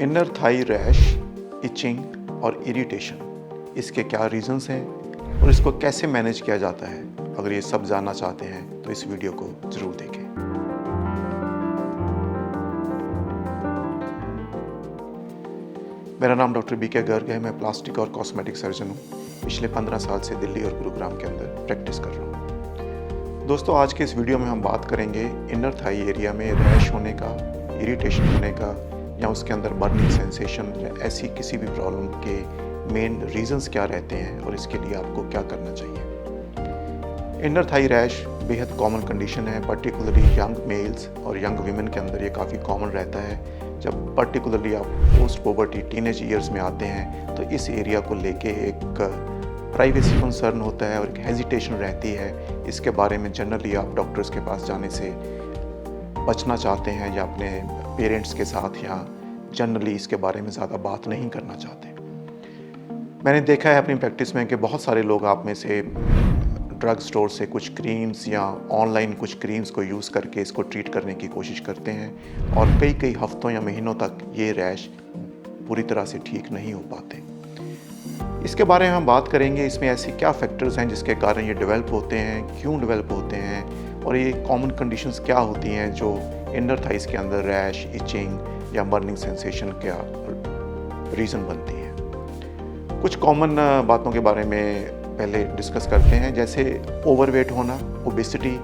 Inner Thai rash, etching और irritation, इसके क्या रीजंस हैं और इसको कैसे मैनेज किया जाता है। अगर ये सब जानना चाहते हैं तो इस वीडियो को ज़रूर देखें। मेरा नाम डॉक्टर बीके गर्ग है। मैं प्लास्टिक और कॉस्मेटिक सर्जन हूँ। पिछले 15 साल से दिल्ली और गुरुग्राम के अंदर प्रैक्टिस कर रहा हूँ। दोस्तों, आज के इस वीडियो में हम बात करेंगे इनर थाई एरिया में रैश होने का, इरिटेशन होने का या उसके अंदर बर्निंग सेंसेशन या ऐसी किसी भी प्रॉब्लम के मेन रीजंस क्या रहते हैं और इसके लिए आपको क्या करना चाहिए। इनर थाई रैश बेहद कॉमन कंडीशन है, पर्टिकुलरली यंग मेल्स और यंग वीमेन के अंदर ये काफ़ी कॉमन रहता है। जब पर्टिकुलरली आप पोस्ट पुबर्टी टीनेज ईयर्स में आते हैं तो इस एरिया को लेके एक प्राइवेसी कंसर्न होता है और एक हेजिटेशन रहती है। इसके बारे में जनरली आप डॉक्टर्स के पास जाने से बचना चाहते हैं या अपने पेरेंट्स के साथ या जनरली इसके बारे में ज़्यादा बात नहीं करना चाहते। मैंने देखा है अपनी प्रैक्टिस में कि बहुत सारे लोग आप में से ड्रग स्टोर से कुछ क्रीम्स या ऑनलाइन कुछ क्रीम्स को यूज़ करके इसको ट्रीट करने की कोशिश करते हैं और कई हफ्तों या महीनों तक ये रैश पूरी तरह से ठीक नहीं हो पाते। इसके बारे में हम बात करेंगे, इसमें ऐसे क्या फैक्टर्स हैं जिसके कारण ये डेवलप होते हैं, क्यों डेवलप होते हैं और ये कॉमन कंडीशंस क्या होती हैं जो इनर थाइस के अंदर रैश, इचिंग या बर्निंग सेंसेशन का रीज़न बनती है। कुछ कॉमन बातों के बारे में पहले डिस्कस करते हैं, जैसे ओवरवेट होना, ओबेसिटी।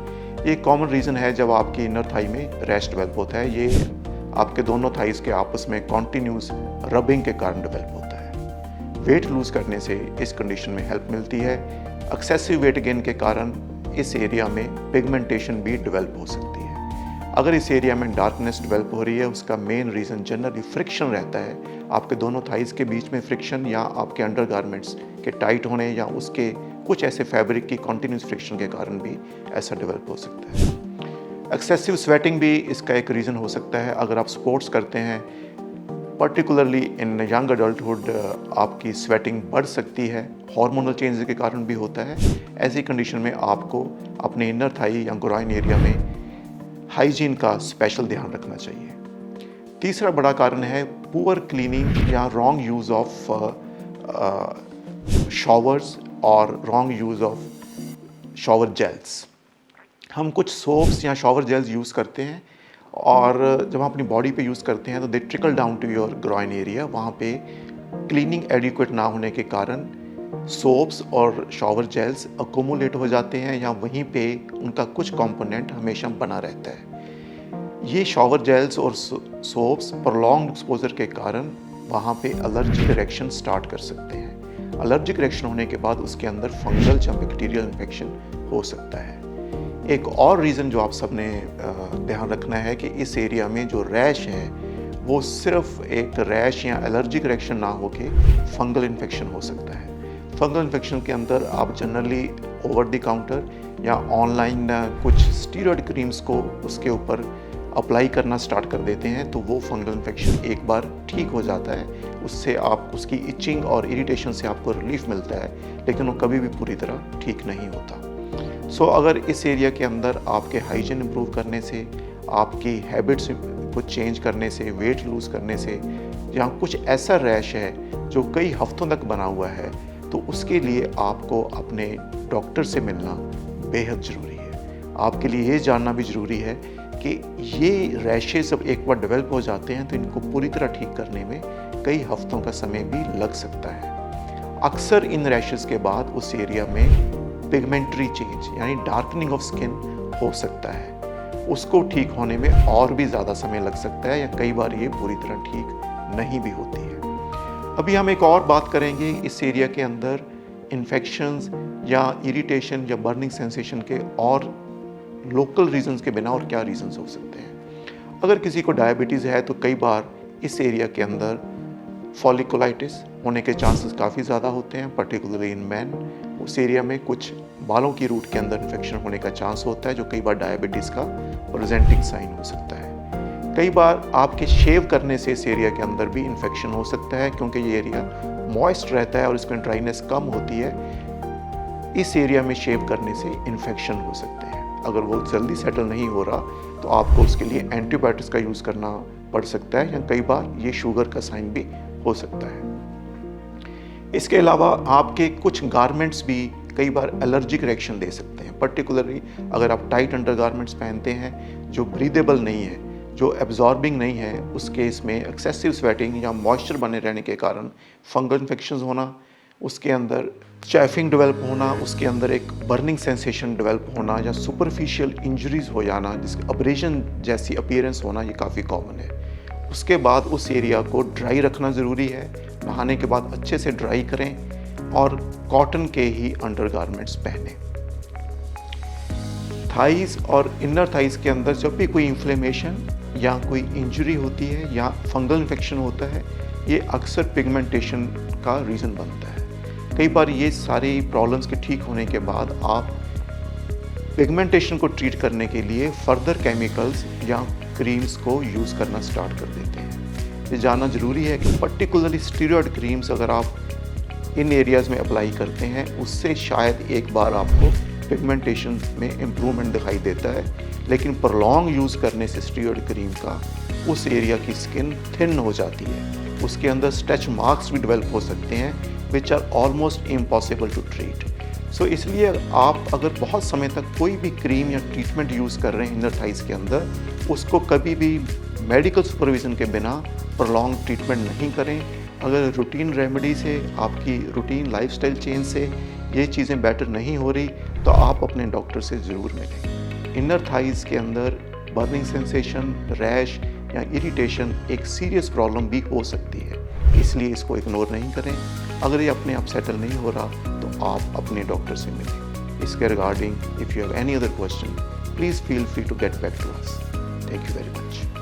ये कॉमन रीज़न है जब आपकी इनर थाई में रैश डेवलप होता है। ये आपके दोनों थाइस के आपस में कॉन्टीन्यूस रबिंग के कारण डेवलप होता है। वेट लूज़ करने से इस कंडीशन में हेल्प मिलती है। एक्सेसिव वेट गेन के कारण इस एरिया में पिगमेंटेशन भी डेवलप हो सकती है। अगर इस एरिया में डार्कनेस डेवलप हो रही है, उसका मेन रीज़न जनरली फ्रिक्शन रहता है। आपके दोनों थाइस के बीच में फ्रिक्शन या आपके अंडरगारमेंट्स के टाइट होने या उसके कुछ ऐसे फैब्रिक की कॉन्टिन्यूस फ्रिक्शन के कारण भी ऐसा डेवलप हो सकता है। एक्सेसिव स्वेटिंग भी इसका एक रीज़न हो सकता है। अगर आप स्पोर्ट्स करते हैं, पर्टिकुलरली इन यंग अडल्टहुड, आपकी स्वेटिंग बढ़ सकती है। हार्मोनल चेंज के कारण भी होता है। ऐसी कंडीशन में आपको अपने इनर थाई या ग्रोइन एरिया में हाइजीन का स्पेशल ध्यान रखना चाहिए। तीसरा बड़ा कारण है पुअर क्लीनिंग या रॉन्ग यूज़ ऑफ शॉवर्स और wrong use of shower gels. हम कुछ सोप्स या शॉवर जेल्स यूज़ करते हैं और जब हम अपनी बॉडी पे यूज़ करते हैं तो they trickle down to your groin area. वहाँ पे क्लीनिंग एडिक्वेट ना होने के कारण सोप्स और शॉवर जेल्स अकोमुलेट हो जाते हैं या वहीं पे उनका कुछ कंपोनेंट हमेशा बना रहता है। ये शॉवर जेल्स और सोप्स प्रोलॉन्ग्ड एक्सपोजर के कारण वहाँ पे एलर्जिक रिएक्शन स्टार्ट कर सकते हैं। एलर्जिक रिएक्शन होने के बाद उसके अंदर फंगल या बैक्टीरियल इन्फेक्शन हो सकता है। एक और रीज़न जो आप सबने ध्यान रखना है कि इस एरिया में जो रैश है वो सिर्फ एक रैश या एलर्जिक रिएक्शन ना होके फंगल इन्फेक्शन हो सकता है। फंगल इन्फेक्शन के अंदर आप जनरली ओवर द काउंटर या ऑनलाइन कुछ स्टीरॉयड क्रीम्स को उसके ऊपर अप्लाई करना स्टार्ट कर देते हैं तो वो फंगल इन्फेक्शन एक बार ठीक हो जाता है। उससे आप उसकी इचिंग और इरिटेशन से आपको रिलीफ मिलता है, लेकिन वो कभी भी पूरी तरह ठीक नहीं होता। सो अगर इस एरिया के अंदर आपके हाइजीन इम्प्रूव करने से, आपकी हैबिट्स को चेंज करने से, वेट लूज़ करने से, या कुछ ऐसा रैश है जो कई हफ्तों तक बना हुआ है, तो उसके लिए आपको अपने डॉक्टर से मिलना बेहद ज़रूरी है। आपके लिए ये जानना भी ज़रूरी है कि ये रैशेस जब एक बार डेवलप हो जाते हैं तो इनको पूरी तरह ठीक करने में कई हफ्तों का समय भी लग सकता है। अक्सर इन रैशेस के बाद उस एरिया में पिगमेंटरी चेंज यानी डार्कनिंग ऑफ स्किन हो सकता है। उसको ठीक होने में और भी ज़्यादा समय लग सकता है या कई बार ये पूरी तरह ठीक नहीं भी होती है। अभी हम एक और बात करेंगे इस एरिया के अंदर इन्फेक्शंस या इरिटेशन या बर्निंग सेंसेशन के और लोकल रीजंस के बिना और क्या रीजंस हो सकते हैं। अगर किसी को डायबिटीज़ है तो कई बार इस एरिया के अंदर फॉलिकुलाइटिस होने के चांसेस काफ़ी ज़्यादा होते हैं, पर्टिकुलरली इन मैन। उस एरिया में कुछ बालों की रूट के अंदर इन्फेक्शन होने का चांस होता है जो कई बार डायबिटीज़ का प्रेजेंटिंग साइन हो सकता है। कई बार आपके शेव करने से इस एरिया के अंदर भी इन्फेक्शन हो सकता है, क्योंकि ये एरिया मॉइस्ट रहता है और इसमें ड्राइनेस कम होती है। इस एरिया में शेव करने से इन्फेक्शन हो सकते हैं। अगर वो जल्दी सेटल नहीं हो रहा तो आपको उसके लिए एंटीबायोटिक्स का यूज़ करना पड़ सकता है या कई बार ये शुगर का साइन भी हो सकता है। इसके अलावा आपके कुछ गारमेंट्स भी कई बार एलर्जिक रिएक्शन दे सकते हैं, पर्टिकुलरली अगर आप टाइट अंडरगारमेंट्स पहनते हैं जो ब्रीदेबल नहीं है, जो एब्जॉर्बिंग नहीं है, उस केस में एक्सेसिव स्वेटिंग या मॉइस्चर बने रहने के कारण फंगल इन्फेक्शंस होना, उसके अंदर चैफिंग डेवलप होना, उसके अंदर एक बर्निंग सेंसेशन डेवलप होना या सुपरफिशियल इंजरीज हो जाना, जिसके अब्रेजन जैसी अपीयरेंस होना, ये काफ़ी कॉमन है। उसके बाद उस एरिया को ड्राई रखना ज़रूरी है, नहाने के बाद अच्छे से ड्राई करें और कॉटन के ही अंडरगारमेंट्स पहनें। थाइज़ और इनर थाइज़ के अंदर जब भी कोई इन्फ्लेमेशन या कोई इंजरी होती है या फंगल इन्फेक्शन होता है, ये अक्सर पिगमेंटेशन का रीज़न बनता है। कई बार ये सारी प्रॉब्लम्स के ठीक होने के बाद आप पिगमेंटेशन को ट्रीट करने के लिए फर्दर केमिकल्स या क्रीम्स को यूज़ करना स्टार्ट कर देते हैं। ये जानना ज़रूरी है कि पर्टिकुलरली स्टीरॉयड क्रीम्स अगर आप इन एरियाज़ में अप्लाई करते हैं, उससे शायद एक बार आपको पिगमेंटेशन में इम्प्रूवमेंट दिखाई देता है, लेकिन प्रोलॉन्ग यूज़ करने से स्टीरॉयड क्रीम का उस एरिया की स्किन थिन हो जाती है, उसके अंदर स्ट्रेच मार्क्स भी डेवलप हो सकते हैं which are almost impossible to treat. So इसलिए आप अगर बहुत समय तक कोई भी क्रीम या ट्रीटमेंट यूज़ कर रहे हैं इनर थाइज़ के अंदर, उसको कभी भी मेडिकल सुपरविज़न के बिना प्रोलॉन्ग ट्रीटमेंट नहीं करें। अगर रूटीन रेमेडी से, आपकी रूटीन लाइफस्टाइल चेंज से ये चीज़ें बेटर नहीं हो रही, तो आप अपने डॉक्टर से ज़रूर मिलें। इनर थाइज़ के अंदर बर्निंग सेंसेशन, रैश या इरिटेशन एक सीरियस प्रॉब्लम भी हो सकती है, इसलिए इसको इग्नोर नहीं करें। अगर ये अपने आप सेटल नहीं हो रहा तो आप अपने डॉक्टर से मिलें। इसके regarding if you have any other question, please feel free to get back to us. Thank you very much.